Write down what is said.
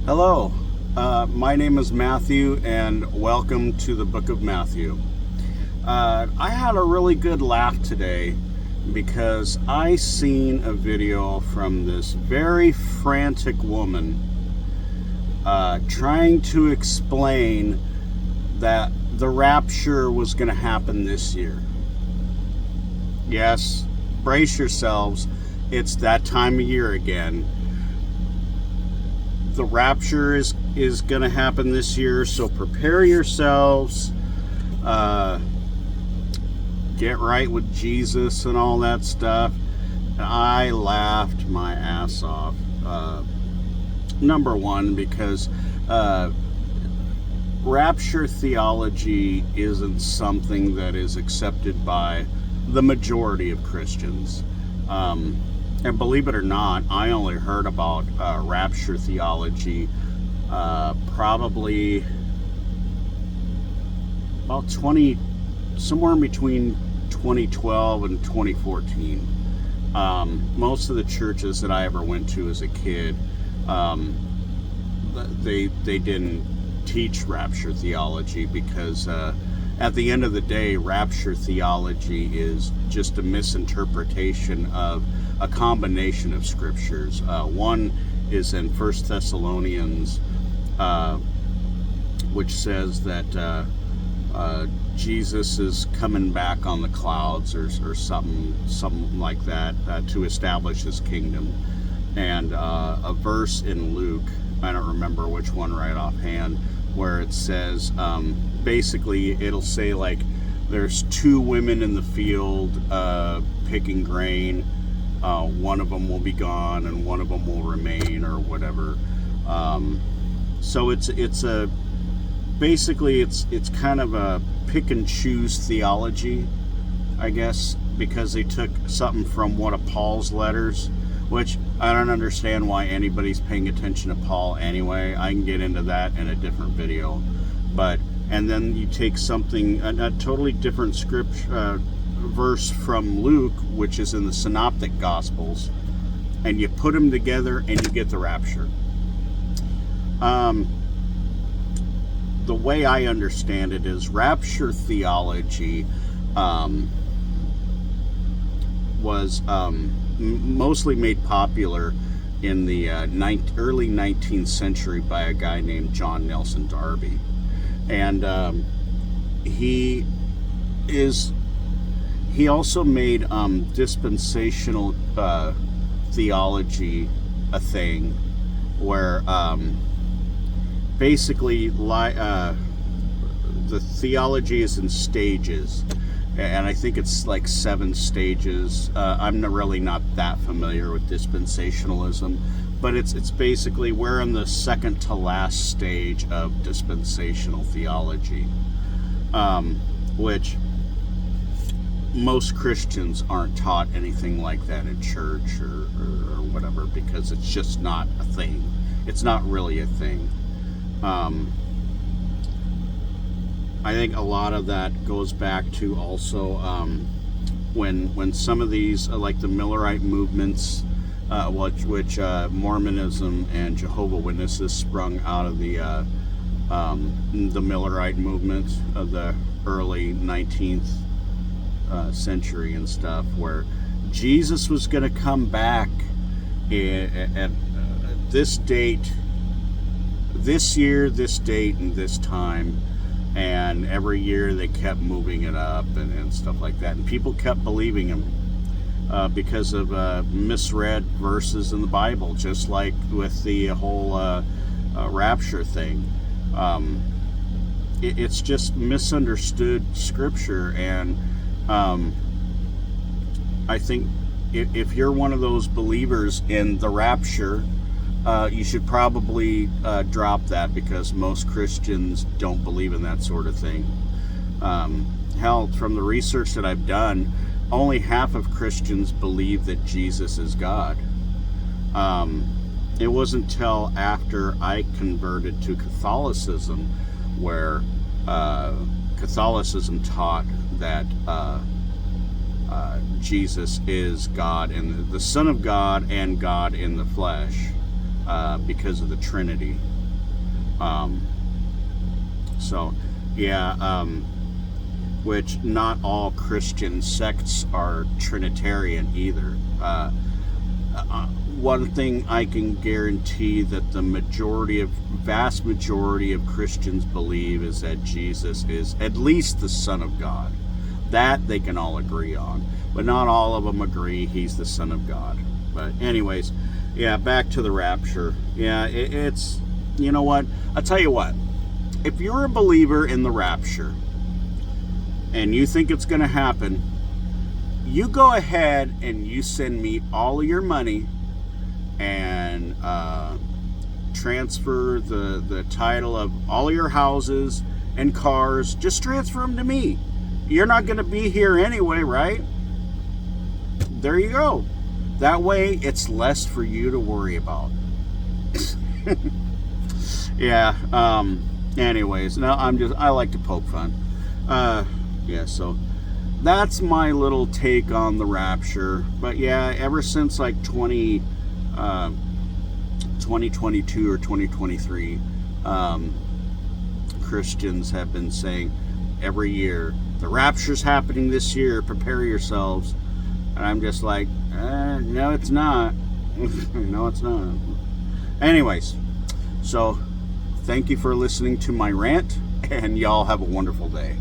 Hello, my name is Matthew, and welcome to the Book of Matthew. I had a really good laugh today because I seen a video from this very frantic woman trying to explain that the rapture was going to happen this year. Yes, brace yourselves, it's that time of year again. The rapture is going to happen this year, so prepare yourselves. Get right with Jesus and all that stuff. And I laughed my ass off. Number one, because rapture theology isn't something that is accepted by the majority of Christians. And believe it or not, I only heard about rapture theology probably about somewhere in between 2012 and 2014. Most of the churches that I ever went to as a kid, they didn't teach rapture theology because at the end of the day, rapture theology is just a misinterpretation of a combination of scriptures. One is in 1 Thessalonians, which says that Jesus is coming back on the clouds or something like that to establish his kingdom. And a verse in Luke, I don't remember which one right offhand, where it says, basically it'll say like there's two women in the field picking grain. One of them will be gone and one of them will remain, or whatever. So it's kind of a pick and choose theology, I guess, because they took something from one of Paul's letters, which I don't understand why anybody's paying attention to Paul anyway. I can get into that in a different video. And then you take something, a totally different verse from Luke, which is in the Synoptic Gospels, and you put them together and you get the rapture. The way I understand it is rapture theology was mostly made popular in the early 19th century by a guy named John Nelson Darby. And he also made dispensational theology a thing, where basically the theology is in stages, and I think it's like 7 stages. I'm really not that familiar with dispensationalism, but it's basically we're in the second to last stage of dispensational theology, which most Christians aren't taught anything like that in church or whatever, because it's just not a thing. It's not really a thing. I think a lot of that goes back to also when some of these, like the Millerite movements, which Mormonism and Jehovah's Witnesses sprung out of the Millerite movement of the early 19th century and stuff, where Jesus was going to come back at this date, this year, this date, and this time. And every year they kept moving it up and stuff like that, and people kept believing him because of misread verses in the Bible, just like with the whole rapture thing. It's just misunderstood scripture, and I think if you're one of those believers in the rapture, you should probably drop that, because most Christians don't believe in that sort of thing. Hell, from the research that I've done, only half of Christians believe that Jesus is God. It wasn't until after I converted to Catholicism where Catholicism taught that Jesus is God and the Son of God and God in the flesh. because of the Trinity. So, yeah, which not all Christian sects are Trinitarian either. One thing I can guarantee that the vast majority of Christians believe is that Jesus is at least the Son of God. That they can all agree on. But not all of them agree he's the Son of God. But anyways, yeah, back to the rapture. Yeah, it's, you know what? I'll tell you what. If you're a believer in the rapture and you think it's going to happen, you go ahead and you send me all of your money and transfer the title of all of your houses and cars. Just transfer them to me. You're not going to be here anyway, right? There you go. That way it's less for you to worry about. Yeah. Anyways, no, I like to poke fun. Yeah, so that's my little take on the rapture. But yeah, ever since like 2022 or 2023, Christians have been saying every year, the rapture's happening this year, prepare yourselves. And I'm just like, no, it's not. No, it's not. Anyways, so thank you for listening to my rant, and y'all have a wonderful day.